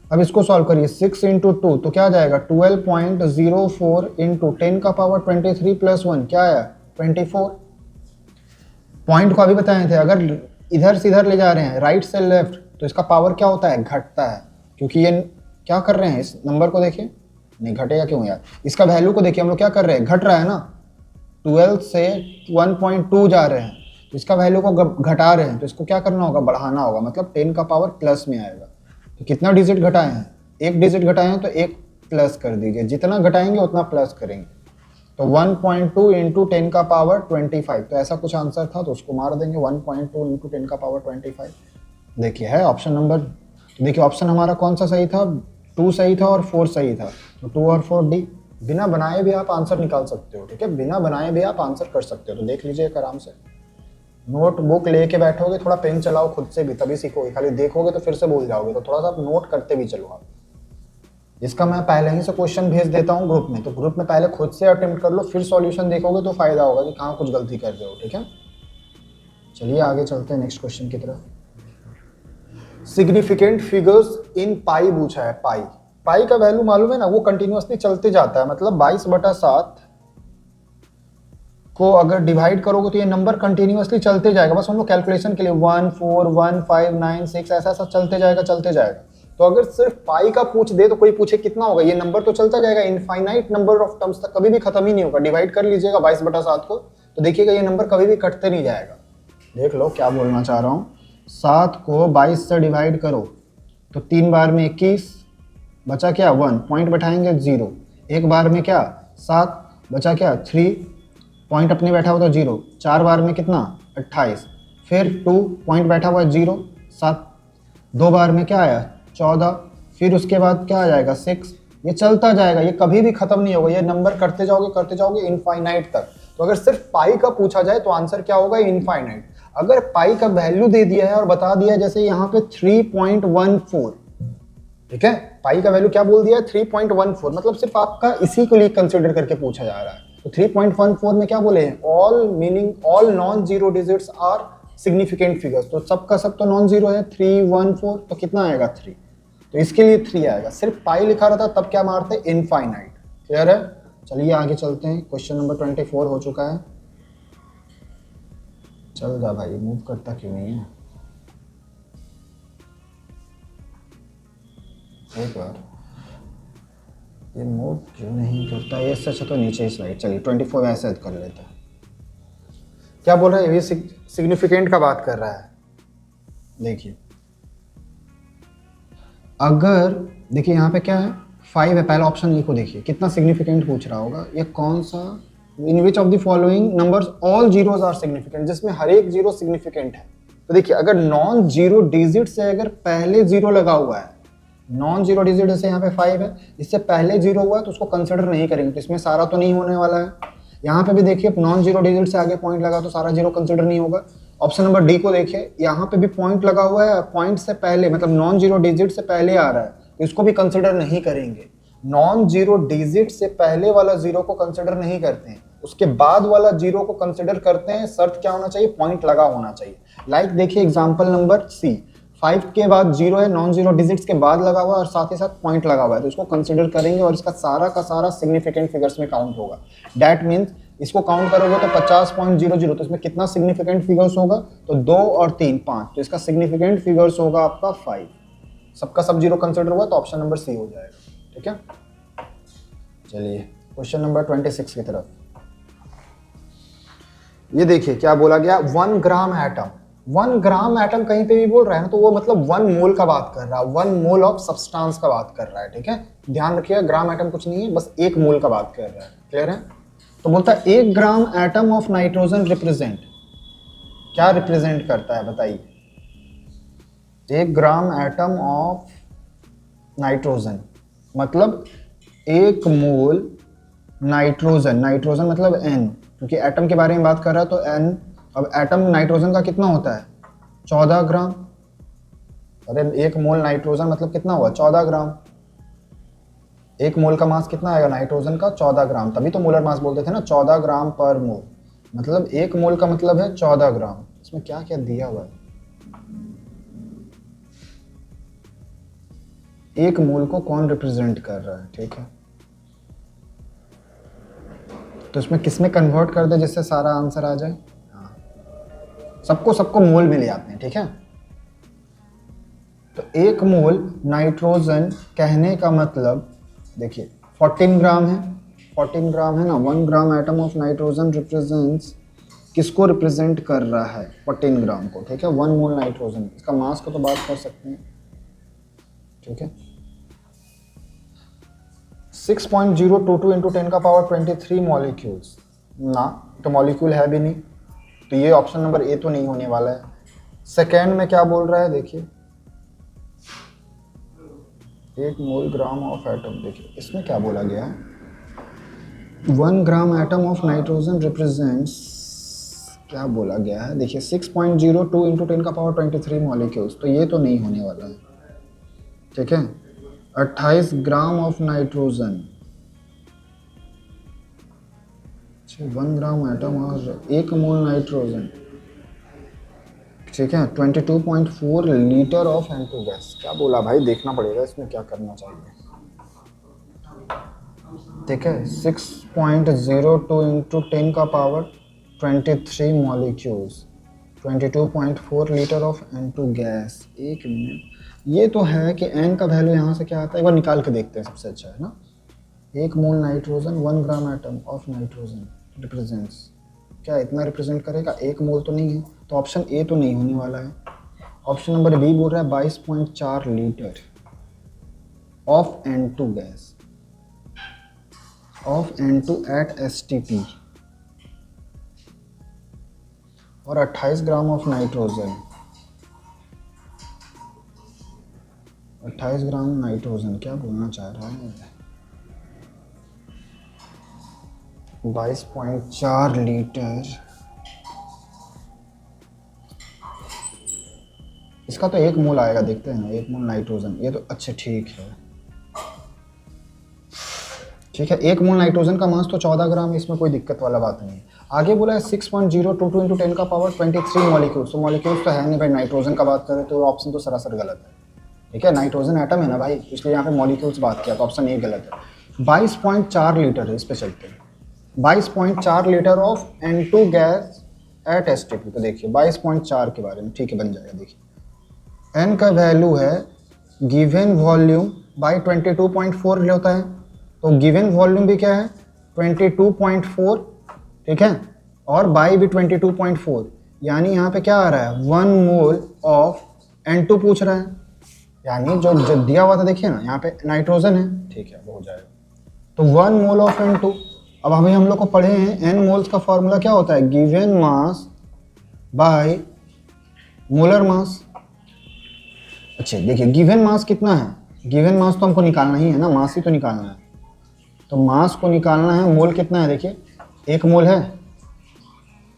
अब इसको सॉल्व करिए, 6 इंटू 2 तो क्या आ जाएगा 12.04 इंटू 10 का पावर 23 प्लस 1 क्या आया 24। पॉइंट को अभी बताए थे, अगर इधर से इधर ले जा रहे हैं, राइट से लेफ्ट, तो इसका पावर क्या होता है, घटता है। क्योंकि ये क्या कर रहे हैं, इस नंबर को देखिए, नहीं घटेगा क्यों यार, इसका वैल्यू को देखिए, हम लोग क्या कर रहे हैं, घट रहा है ना, 12 से 1.2 जा रहे हैं, तो इसका वैल्यू को घटा रहे हैं, तो इसको क्या करना होगा, बढ़ाना होगा, मतलब 10 का पावर प्लस में आएगा। तो कितना डिजिट घटाए हैं, एक डिजिट घटाए हैं, तो एक प्लस कर दीजिए, जितना घटाएंगे उतना प्लस करेंगे। तो 1.2 इंटू 10 का पावर 25, तो ऐसा कुछ आंसर था, तो उसको मार देंगे 1.2 इंटू 10 का पावर 25। देखिए है ऑप्शन नंबर, देखिए ऑप्शन हमारा कौन सा सही था, 2 सही था और 4 सही था, तो 2 और 4 डी। बिना बनाए भी आप आंसर निकाल सकते हो, ठीक है, बिना बनाए भी आप आंसर कर सकते हो। तो देख लीजिए आराम से, नोटबुक लेके बैठोगे, थोड़ा पेन चलाओ खुद से भी, तभी सीखोगे, खाली देखोगे तो फिर से भूल जाओगे, तो थोड़ा सा आप नोट करते भी चलो आप। इसका मैं पहले ही से क्वेश्चन भेज देता हूँ ग्रुप में, तो ग्रुप में पहले खुद से अटेम्प्ट कर लो, फिर सॉल्यूशन देखोगे तो फायदा होगा कि कहाँ कुछ गलती कर रहे हो, ठीक है। चलिए आगे चलते हैं नेक्स्ट क्वेश्चन की तरफ। सिग्निफिकेंट फिगर्स इन पाई पूछा है। पाई, पाई का वैल्यू मालूम है ना, वो कंटिन्यूअसली चलते जाता है, मतलब 22/7 को अगर डिवाइड करोगे तो ये नंबर कंटिन्यूअसली चलते जाएगा। बस हम लोग कैलकुलेशन के लिए 1 4 1 5 9 6 ऐसा ऐसा चलते जाएगा चलते जाएगा। तो अगर सिर्फ पाई का पूछ दे तो कोई पूछे कितना होगा, ये नंबर तो चलता जाएगा, इनफाइनाइट नंबर ऑफ टर्म्स तक, कभी भी खत्म ही नहीं होगा। डिवाइड कर लीजिएगा 22/7 को, तो देखिएगा ये नंबर कभी भी कटते नहीं जाएगा। देख लो क्या बोलना चाह रहा हूँ, 7 को 22 से डिवाइड करो तो 3 बार में 21, बचा क्या 1, पॉइंट बैठाएंगे 0, एक बार में क्या 7, बचा क्या 3, पॉइंट अपने बैठा हुआ तो 0, 4 बार में कितना 28, फिर 2 पॉइंट बैठा हुआ 0 7, 2 बार में क्या आया 14, फिर उसके बाद क्या आ जाएगा 6। ये चलता जाएगा, ये कभी भी खत्म नहीं होगा, ये नंबर करते जाओगे इनफाइनाइट तक। तो अगर सिर्फ पाई का पूछा जाए तो आंसर क्या होगा, इनफाइनाइट। अगर पाई का वैल्यू दे दिया है और बता दिया है, जैसे यहाँ पे 3.14, ठीक है, पाई का वैल्यू क्या बोल दिया है 3.14, मतलब सिर्फ आपका इसी को लिए कंसिडर करके पूछा जा रहा है। तो 3.14 में क्या बोले हैं, all non zero digits are significant figures, तो सबका सब तो नॉन जीरो है, 314, तो कितना आएगा 3, तो इसके लिए 3 आएगा। सिर्फ पाई लिखा रहता तब क्या मारते, इनफाइनाइट। क्लियर है, चलिए आगे चलते हैं। क्वेश्चन नंबर 24 हो चुका है। चल जा भाई, मूव करता क्यों नहीं है, एक बार ये मूव क्यों नहीं करता, ये सच तो नीचे ही स्लाइड। चलिए 24 ऐसे कर लेते हैं। क्या बोल रहा है, ये सिग्निफिकेंट का बात कर रहा है। देखिए अगर देखिए यहाँ पे क्या है 5 है, पहला ऑप्शन ये को देखिए कितना सिग्निफिकेंट पूछ रहा होगा, ये कौन सा, in which of the following numbers all zeros are significant, जिसमें हर एक जीरो सिग्निफिकेंट है। तो देखिए अगर नॉन जीरो डिजिट से अगर पहले जीरो लगा हुआ है, नॉन जीरो डिजिट जैसे यहाँ पे 5 है, इससे पहले जीरो हुआ है तो उसको कंसिडर नहीं करेंगे, तो इसमें सारा तो नहीं होने वाला है। यहाँ पे भी देखिए नॉन जीरो डिजिट से आगे पॉइंट लगा तो सारा जीरो कंसिडर नहीं होगा। ऑप्शन नंबर डी को देखिए, यहाँ पे भी पॉइंट लगा हुआ है, पॉइंट से पहले मतलब नॉन जीरो डिजिट से पहले आ रहा है, तो इसको भी कंसिडर नहीं करेंगे। नॉन जीरो डिजिट से पहले वाला जीरो को कंसिडर नहीं करते हैं, उसके बाद वाला जीरो को कंसिडर करते हैं। शर्त क्या होना चाहिए, पॉइंट लगा होना चाहिए। लाइक देखिए एग्जांपल नंबर सी, 5 के बाद 0 है, नॉन जीरो डिजिट्स के बाद लगा हुआ है और साथ ही साथ पॉइंट लगा हुआ है, तो इसको कंसिडर करेंगे और इसका सारा का सारा सिग्निफिकेंट फिगर्स में काउंट होगा। दैट मीन्स इसको काउंट करोगे तो 50.00, तो इसमें कितना सिग्निफिकेंट फिगर्स होगा, तो 2 और 3 5, तो इसका सिग्निफिकेंट फिगर्स होगा आपका 5। सबका सब जीरो कंसिडर हुआ तो ऑप्शन नंबर सी हो जाएगा। ठीक है, चलिए क्वेश्चन नंबर 26 की तरफ। ये देखिए क्या बोला गया, 1 ग्राम एटम। 1 ग्राम एटम कहीं पे भी बोल रहा है ना, तो वो मतलब 1 मोल का बात कर रहा है, 1 मोल ऑफ सब्सटेंस का बात कर रहा है। ठीक है, ध्यान रखिएगा, ग्राम एटम कुछ नहीं है, बस 1 मोल का बात कर रहा है। क्लियर है? तो बोलता है 1 gram atom of nitrogen represent, क्या रिप्रेजेंट करता है बताइए? 1 ग्राम एटम ऑफ नाइट्रोजन मतलब 1 मोल नाइट्रोजन, नाइट्रोजन मतलब N, क्योंकि एटम के बारे में बात कर रहा है तो N। अब एटम नाइट्रोजन का कितना होता है? 14 ग्राम। अरे 1 मोल नाइट्रोजन मतलब कितना हुआ? 14 ग्राम। 1 मोल का मास कितना आएगा नाइट्रोजन का? 14 ग्राम। तभी तो मोलर मास बोलते थे ना, 14 ग्राम पर मोल। मतलब 1 मोल का मतलब है 14 ग्राम। इसमें क्या क्या दिया हुआ है? 1 मोल को कौन रिप्रेजेंट कर रहा है? ठीक है, तो इसमें किसमें कन्वर्ट कर दे जिससे सारा आंसर आ जाए? हाँ, सबको मोल में ले आते हैं। ठीक है, तो 1 मोल नाइट्रोजन कहने का मतलब देखिए 14 ग्राम है, 14 ग्राम है ना। 1 gram atom of nitrogen represents, किसको रिप्रेजेंट कर रहा है? 14 ग्राम को। ठीक है, 1 मोल नाइट्रोजन, इसका मास को तो बात कर सकते हैं। ठीक है, 6.022 इंटू 10 का पावर 23 मॉलिक्यूल्स ना, तो मॉलिक्यूल है भी नहीं, तो ये ऑप्शन नंबर ए तो नहीं होने वाला है। सेकेंड में क्या बोल रहा है देखिए, 1 मोल ग्राम ऑफ एटम। देखिए इसमें क्या बोला गया है, 1 gram atom of nitrogen represents, क्या बोला गया है देखिए 6.02 इंटू 10 का पावर 23 मॉलिक्यूल्स, तो ये तो नहीं होने वाला है। ठीक है, 28 gram of nitrogen, 1 gram atom और 1 मोल नाइट्रोजन। ठीक है, 22.4 लीटर ऑफ N2 गैस। क्या बोला भाई, देखना पड़ेगा इसमें क्या करना चाहिए। ठीक है, 6.02 इंटू 10 का power 23 molecules, 22.4 litre of N2 gas. एक मिनट, ये तो है कि N का वैल्यू यहाँ से क्या आता है, एक बार निकाल के देखते हैं, सबसे अच्छा है ना। 1 mole nitrogen, 1 gram atom of nitrogen represents, क्या इतना रिप्रेजेंट करेगा? 1 मोल तो नहीं है, तो ऑप्शन ए तो नहीं होने वाला है। ऑप्शन नंबर बी बोल रहा है 22.4 litre of N2 gas, of N2 at STP, और 28 gram of nitrogen, 28 gram nitrogen. क्या बोलना चाह रहा है? 22.4 लीटर, इसका तो 1 मोल आएगा, देखते हैं ना। 1 मोल नाइट्रोजन, ये तो अच्छा ठीक है। ठीक है, 1 मोल नाइट्रोजन का मास तो 14 ग्राम है, इसमें कोई दिक्कत वाला बात नहीं है। आगे बोला है 6.022 इंटू 10 का पावर 23 मॉलिक्यूल्स, तो मॉलिक्यूल्स तो है नहीं भाई, नाइट्रोजन का बात करें तो ऑप्शन तो सरासर गलत है। ठीक है, नाइट्रोजन एटम है ना भाई, इसलिए यहाँ पे मॉलिक्यूल्स बात किया, तो ऑप्शन ए गलत है। 22.4 लीटर है, इस पे चलते हैं। 22.4 litre of N2 gas at STP, तो देखिए 22.4 के बारे में। ठीक है, बन जाएगा। देखिए N का वैल्यू है गिवन वॉल्यूम बाई 22.4 होता है, तो गिवन वॉल्यूम भी क्या है 22.4। ठीक है, और बाई भी 22.4, यानी यहाँ पे क्या आ रहा है 1 मोल ऑफ N2 पूछ रहा है, यानी जो दिया हुआ था देखिए ना, यहाँ पे नाइट्रोजन है। ठीक है, वो हो जाएगा, तो 1 मोल ऑफ N2। अब अभी हम लोग को पढ़े हैं N मोल्स का फॉर्मूला क्या होता है, गिवन मास बाय मोलर मास। अच्छा देखिए, गिवन मास कितना है, गिवन मास तो हमको निकालना ही है ना, मास ही तो निकालना है, तो मास को निकालना है। मोल कितना है देखिए, 1 मोल है,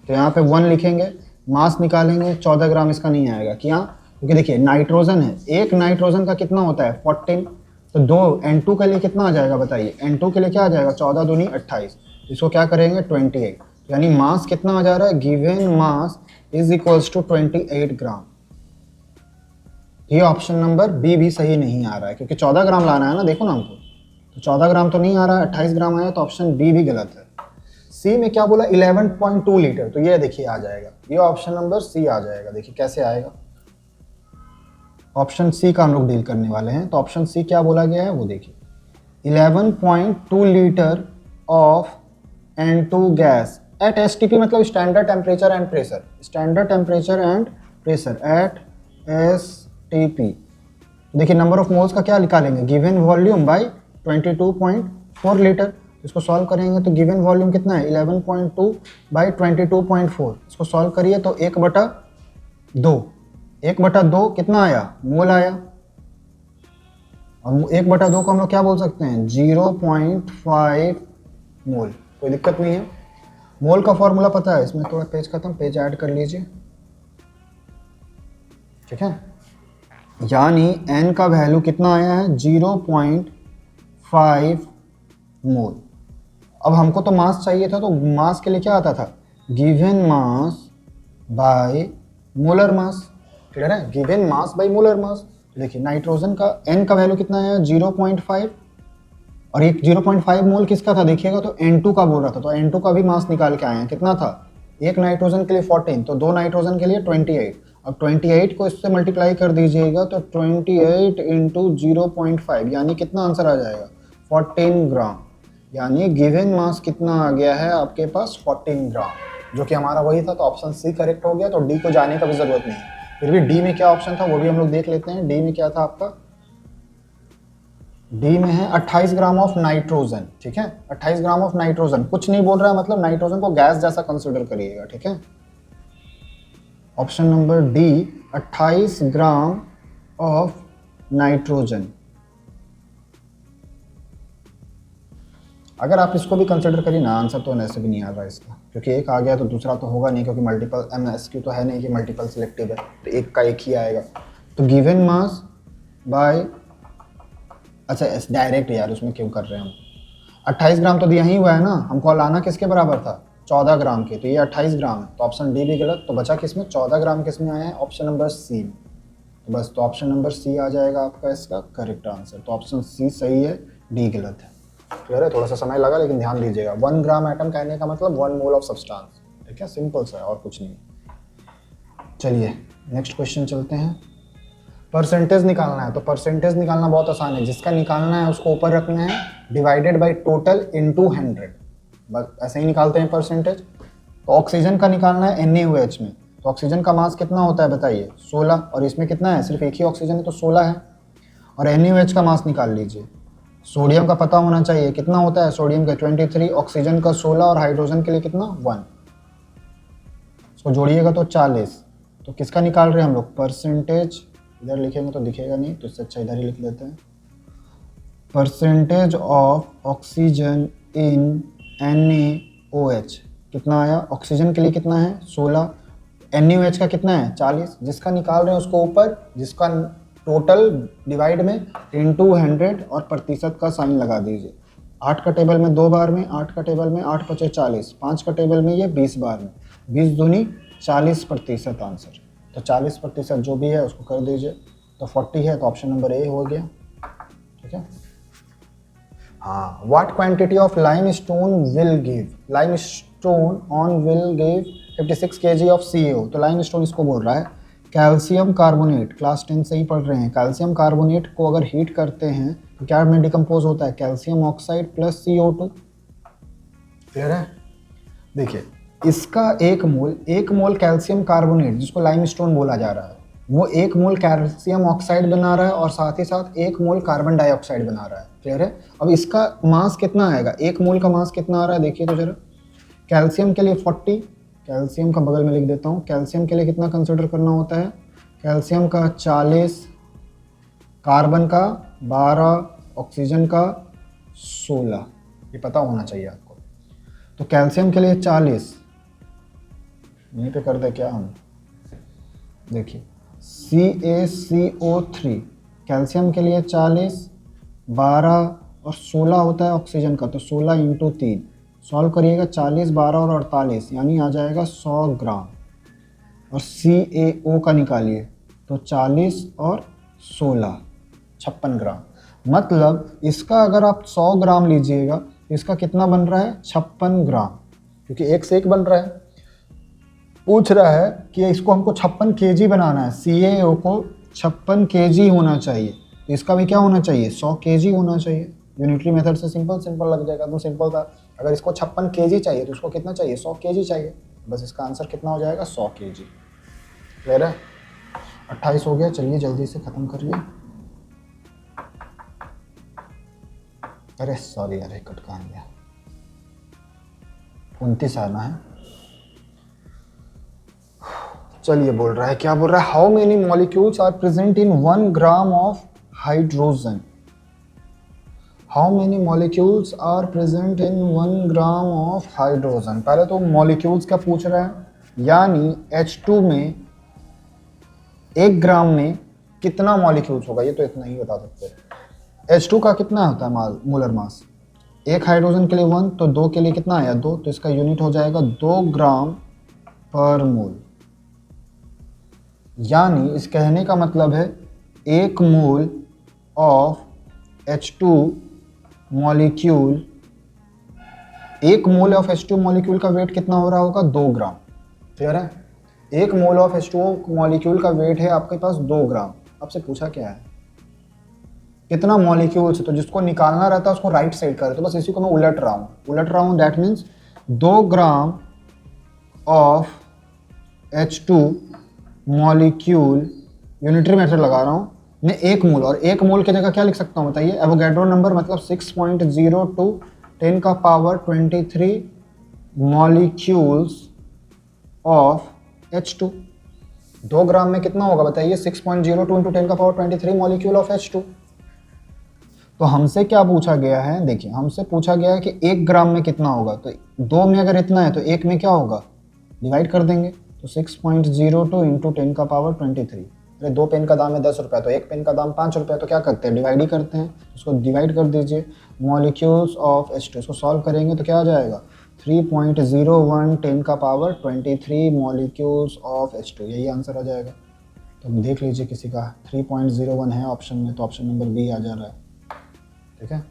तो यहाँ पे 1 लिखेंगे, मास निकालेंगे 14 ग्राम, इसका नहीं आएगा। क्या? क्योंकि देखिए नाइट्रोजन है, एक नाइट्रोजन का कितना होता है 14, तो 2 N2 के लिए कितना आ जाएगा बताइए, N2 के लिए क्या आ जाएगा 14 दूनी 28, इसको क्या करेंगे 28, यानी मास कितना आ जा रहा है, given mass is equals to 28 gram. ये ऑप्शन नंबर बी भी सही नहीं आ रहा है, क्योंकि 14 ग्राम लाना है ना, देखो ना हमको, तो 14 ग्राम तो नहीं आ रहा है, 28 ग्राम आया, तो ऑप्शन बी भी गलत है। सी में क्या बोला, 11.2 लीटर, तो ये देखिए आ जाएगा, ये ऑप्शन नंबर सी आ जाएगा। देखिए कैसे आएगा, ऑप्शन सी का हम लोग डील करने वाले हैं। तो ऑप्शन सी क्या बोला गया है वो देखिए, 11.2 litre of N2 gas at STP, मतलब standard temperature and pressure, standard temperature and pressure at STP। देखिए नंबर ऑफ मोल्स का क्या निकालेंगे, गिवन वॉल्यूम बाय 22.4 लीटर। इसको सॉल्व करेंगे तो गिवन वॉल्यूम कितना है, 11.2 बाई 22.4। इसको सॉल्व करिए तो 1/2, 1/2 कितना आया, मोल आया। और 1/2 को हम लोग क्या बोल सकते हैं, 0.5 मोल। कोई दिक्कत नहीं है। मोल का फॉर्मूला पता है, इसमें थोड़ा पेज खत्म, पेज ऐड कर लीजिए, ठीक है। यानी n का वैल्यू कितना आया है, 0.5 मोल। अब हमको तो मास चाहिए था, तो मास के लिए क्या आता था, given mass by molar mass, clear है, given mass by molar mass. देखिए नाइट्रोजन का n का वैल्यू कितना है, 0.5, और एक 0.5 मोल किसका था देखिएगा, तो N2 का बोल रहा था, तो N2 का भी मास निकाल के आए हैं, कितना था, एक नाइट्रोजन के लिए 14, तो दो नाइट्रोजन के लिए 28। अब 28 को इससे मल्टीप्लाई कर दीजिएगा, तो 28 इंटू 0.5, यानी कितना आंसर आ जाएगा, 14 ग्राम। यानी गिवन मास कितना आ गया है आपके पास, 14 ग्राम, जो कि हमारा वही था। तो ऑप्शन सी करेक्ट हो गया, तो डी को जाने का भी जरूरत नहीं। फिर भी डी में क्या ऑप्शन था वो भी हम लोग देख लेते हैं। डी में क्या था आपका, डी में है 28 ग्राम ऑफ नाइट्रोजन, ठीक है, 28 ग्राम ऑफ नाइट्रोजन, कुछ नहीं बोल रहा है, मतलब नाइट्रोजन को गैस जैसा कंसिडर करिएगा, ठीक है। Option number D 28 gram of nitrogen. अगर आप इसको भी कंसिडर करिए ना, आंसर तो ऐसे भी नहीं आ रहा इसका, क्योंकि एक आ गया तो दूसरा तो होगा नहीं, क्योंकि मल्टीपल MSQ तो है नहीं कि मल्टीपल सिलेक्टिव है, तो एक का एक ही आएगा। तो गिवन मास बाय, अच्छा डायरेक्ट यार उसमें क्यों कर रहे हैं हम, 28 ग्राम तो दिया ही हुआ है ना, हमको लाना किसके बराबर था, 14 ग्राम के, तो ये 28 ग्राम है, तो ऑप्शन डी भी गलत। तो बचा किसमें, 14 ग्राम किसमें आया है, ऑप्शन नंबर सी में। तो बस, तो ऑप्शन नंबर सी आ जाएगा आपका इसका करेक्ट आंसर। तो ऑप्शन सी सही है, डी गलत है, क्लियर है। थोड़ा सा समय लगा, लेकिन ध्यान दीजिएगा, 1 ग्राम एटम कहने का मतलब 1 मोल ऑफ सब्सटेंस, ठीक है, सिंपल सा है और कुछ नहीं। चलिए नेक्स्ट क्वेश्चन चलते हैं। परसेंटेज निकालना है, तो परसेंटेज निकालना बहुत आसान है, जिसका निकालना है उसको ऊपर रखना है, डिवाइडेड बाय टोटल इनटू 100, बस ऐसे ही निकालते हैं परसेंटेज। तो ऑक्सीजन का निकालना है NaOH में, तो ऑक्सीजन का मास कितना होता है बताइए, 16, और इसमें कितना है, सिर्फ एक ही ऑक्सीजन है तो 16 है। और NaOH का मास निकाल लीजिए। सोडियम का पता होना चाहिए, कितना होता है सोडियम का 23, ऑक्सीजन का 16, और हाइड्रोजन के लिए कितना 1, इसको जोड़िएगा तो 40। तो किसका निकाल रहे हैं हम लोग, परसेंटेज, इधर लिखेंगे तो दिखेगा नहीं, तो इससे अच्छा इधर ही लिख लेते हैं, percentage of oxygen in NaOH कितना आया, ऑक्सीजन के लिए कितना है 16, NaOH का कितना है 40, जिसका निकाल रहे हैं उसको ऊपर, जिसका टोटल डिवाइड में इनटू 100 और प्रतिशत का साइन लगा दीजिए। 8 का टेबल में 2 बार में, 8 का टेबल में 8 × 40, 5 का टेबल में ये 20 बार में, 20 दूनी 40% आंसर। तो 40% जो भी है उसको कर दीजिए, तो 40 है, तो ऑप्शन नंबर ए हो गया, ठीक है। हाँ, what quantity of lime stone will give, lime stone on will give 56 kg of CO। तो लाइम स्टोन इसको बोल रहा है कैल्शियम कार्बोनेट, क्लास 10 से ही पढ़ रहे हैं, कैल्शियम कार्बोनेट को अगर हीट करते हैं तो क्या में डिकम्पोज होता है, calcium oxide plus CO2, clear है। देखिए इसका 1 मोल कैल्शियम कार्बोनेट, जिसको लाइम स्टोन बोला जा रहा है, वो 1 मोल कैल्शियम ऑक्साइड बना रहा है, और साथ ही साथ 1 मोल कार्बन डाइऑक्साइड बना रहा है, क्लियर है। अब इसका मास कितना आएगा, 1 मोल का मास कितना आ रहा है देखिए तो जरा, कैल्शियम के लिए 40, कैल्शियम का बगल में लिख देता हूँ, कैल्शियम के लिए कितना कंसिडर करना होता है, कैल्शियम का 40, कार्बन का 12, ऑक्सीजन का 16, ये पता होना चाहिए आपको। तो कैल्शियम के लिए 40, यहीं पे कर दे क्या हम, देखिए CaCO3, कैल्शियम के लिए 40, 12 और 16 होता है ऑक्सीजन का, तो 16 × 3, सॉल्व करिएगा, 40, 12 और 48, यानी आ जाएगा 100 ग्राम। और CaO का निकालिए, तो 40 और 16, 56 ग्राम। मतलब इसका अगर आप 100 ग्राम लीजिएगा तो इसका कितना बन रहा है, 56 ग्राम, क्योंकि एक से एक बन रहा है। पूछ रहा है कि इसको हमको 56 केजी बनाना है, CaO को 56 केजी होना चाहिए, तो इसका भी क्या होना चाहिए, 100 केजी होना चाहिए। यूनिटरी मेथड से सिंपल लग जाएगा, तो सिंपल था। अगर इसको 56 केजी चाहिए तो इसको कितना चाहिए, 100 केजी चाहिए। बस इसका आंसर कितना हो जाएगा, 100 केजी। क्लियर है? 28 हो गया, चलिए जल्दी से ख़त्म करिए। अरे सॉरी यार, एक कट कहाँ गया, 29 आना है। चलिए बोल रहा है, क्या बोल रहा है, how many molecules are present in 1 gram of hydrogen. How many molecules are present in 1 gram of hydrogen. पहले तो मॉलिक्यूल्स क्या पूछ रहा है, यानी H2 में 1 ग्राम में कितना मॉलिक्यूल्स होगा, ये तो इतना ही बता सकते हैं। H2 का कितना होता है मोलर मास, एक हाइड्रोजन के लिए 1, तो 2 के लिए कितना आया, 2, तो इसका यूनिट हो जाएगा 2 ग्राम पर मोल। यानी इस कहने का मतलब है 1 mole of H2 molecule, 1 mole of H2 molecule का वेट कितना हो रहा होगा, 2 ग्राम। क्लियर है? 1 मोल ऑफ H2O मॉलिक्यूल का वेट है आपके पास 2 ग्राम। आपसे पूछा क्या है, कितना मॉलिक्यूल्स है, तो जिसको निकालना रहता है उसको राइट साइड करे, तो बस इसी को मैं उलट रहा हूँ। That means 2 gram of H2 molecule, unitary method लगा रहा हूँ मैं, 1 मोल, और 1 मोल की जगह क्या लिख सकता हूँ बताइए, एवोगैड्रो नंबर, मतलब 6.02 10 का पावर 23 मॉलिक्यूल्स ऑफ H2। 2 ग्राम में कितना होगा बताइए, 6.02 इंटू 10 का पावर 23 मॉलिक्यूल ऑफ H2। तो हमसे क्या पूछा गया है, देखिए हमसे पूछा गया है कि 1 ग्राम में कितना होगा, तो 2 में अगर इतना है तो 1 में क्या होगा, डिवाइड कर देंगे, तो 6.02 इंटू 10 का पावर 23। अरे 2 पेन का दाम है 10 रुपये, तो 1 पेन का दाम 5 रुपये, तो क्या करते हैं, डिवाइड ही करते हैं। उसको डिवाइड कर दीजिए, मॉलिक्यूल्स ऑफ H2, इसको सॉल्व करेंगे तो क्या आ जाएगा, 3.01 10 का पावर 23 मॉलिक्यूल्स ऑफ H2, यही आंसर आ जाएगा। तो देख लीजिए किसी का 3.01 है ऑप्शन में, तो ऑप्शन नंबर बी आ जा रहा है। ठीक है,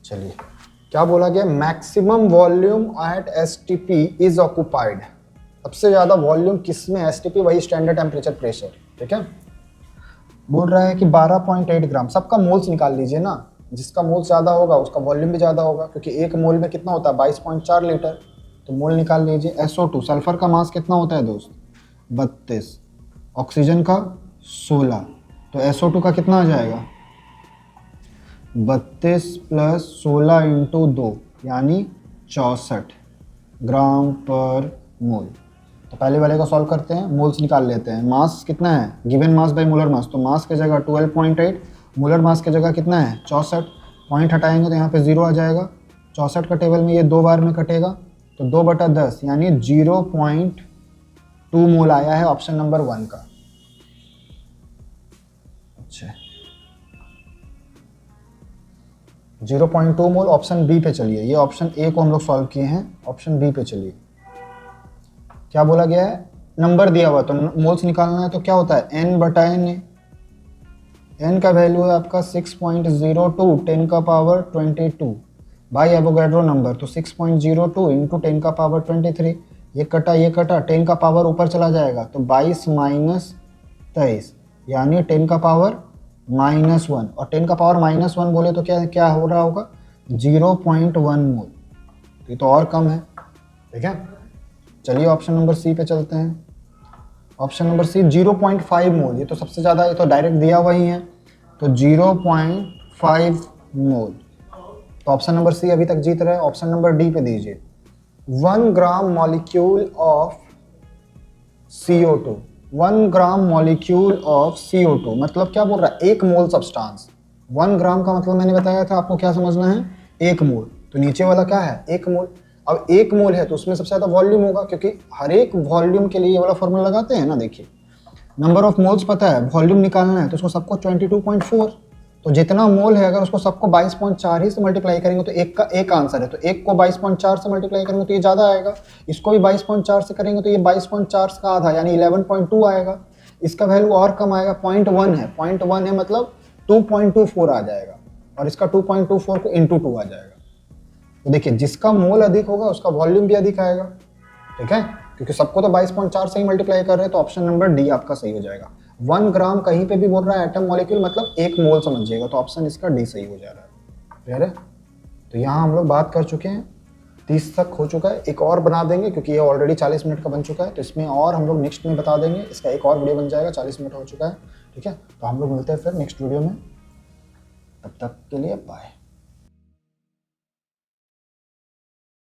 चलिए क्या बोला गया, maximum volume at STP is occupied. सबसे ज़्यादा वॉल्यूम किस में, STP, वही स्टैंडर्ड टेम्परेचर प्रेशर। ठीक है, बोल रहा है कि 12.8 ग्राम। सबका मोल्स निकाल लीजिए ना, जिसका मोल ज़्यादा होगा उसका वॉल्यूम भी ज़्यादा होगा, क्योंकि 1 मोल में कितना होता है, 22.4 लीटर। तो मोल निकाल लीजिए। SO2, सल्फर का मास कितना होता है दोस्त, 32, ऑक्सीजन का 16, तो SO2 का कितना आ जाएगा, 32 प्लस 16 इंटू 2 यानी 64 ग्राम पर मोल। तो पहले वाले को सॉल्व करते हैं, मोल्स निकाल लेते हैं। मास कितना है, given mass by molar mass, तो मास की जगह 12.8, मोलर मास की जगह कितना है 64, पॉइंट हटाएंगे तो यहाँ पे 0 आ जाएगा। 64 का टेबल में ये 2 बार में कटेगा, तो 2/10 यानी 0.2 मोल आया है ऑप्शन नंबर 1 का। अच्छा, 0.2 मोल ऑप्शन बी पे चलिए। ये ऑप्शन ए को हम लोग सॉल्व किए हैं, ऑप्शन बी पे चलिए। क्या बोला गया है, नंबर दिया हुआ तो मोल्स निकालना है, तो क्या होता है n/n। n का वैल्यू है आपका 6.02 10 का पावर 22 बाई एवोगैड्रो नंबर, तो 6.02 इंटू 10 का पावर 23। ये कटा 10 का पावर ऊपर चला जाएगा, तो 22 माइनस 23 यानी 10 का पावर -1, और 10 का पावर -1 बोले तो क्या क्या हो रहा होगा, 0.1 मोल। ये तो और कम है। ठीक है, चलिए ऑप्शन नंबर सी पे चलते हैं। ऑप्शन नंबर सी 0.5 मोल, ये तो सबसे ज़्यादा, ये तो डायरेक्ट दिया हुआ ही है, तो 0.5 मोल। तो ऑप्शन नंबर सी अभी तक जीत रहे हैं। ऑप्शन नंबर डी पे दीजिए, 1 gram molecule of CO2, 1 gram molecule of CO2 मतलब क्या बोल रहा है, 1 मोल सब्सटेंस। 1 ग्राम का मतलब मैंने बताया था आपको क्या समझना है, 1 मोल। तो नीचे वाला क्या है, 1 मोल। अब 1 मोल है तो उसमें सबसे ज़्यादा वॉल्यूम होगा, क्योंकि हर एक वॉल्यूम के लिए ये वाला फॉर्मूला लगाते हैं ना। देखिए नंबर ऑफ मोल्स पता है, वॉल्यूम निकालना है तो उसको सबको 22.4, तो जितना मोल है अगर उसको सबको 22.4 ही से मल्टीप्लाई करेंगे तो एक का एक आंसर है, तो एक को 22.4 से मल्टीप्लाई करेंगे तो ये ज़्यादा आएगा, इसको भी 22.4 से करेंगे तो ये 22.4 का आधा यानी 11.2 आएगा। इसका वैल्यू और कम आएगा, 0.1 है, 0.1 है मतलब 2.24 आ जाएगा, और इसका 2.24 को इंटू 2 आ जाएगा। तो देखिए जिसका मोल अधिक होगा उसका वॉल्यूम भी अधिक आएगा, ठीक है, क्योंकि सबको तो 22.4 से ही मल्टीप्लाई कर रहे हैं, तो ऑप्शन नंबर डी आपका सही हो जाएगा। 1 ग्राम कहीं पे भी बोल रहा है एटम मॉलिक्यूल मतलब 1 मोल समझिएगा, तो ऑप्शन इसका डी सही हो जा रहा है। क्लियर है? तो यहाँ हम लोग बात कर चुके हैं, 30 तक हो चुका है। एक और बना देंगे क्योंकि ये ऑलरेडी 40 मिनट का बन चुका है, तो इसमें और हम लोग नेक्स्ट में बता देंगे, इसका एक और वीडियो बन जाएगा, 40 मिनट हो चुका है, ठीक है। तो हम लोग मिलते हैं फिर नेक्स्ट वीडियो में, तब तक के लिए बाय।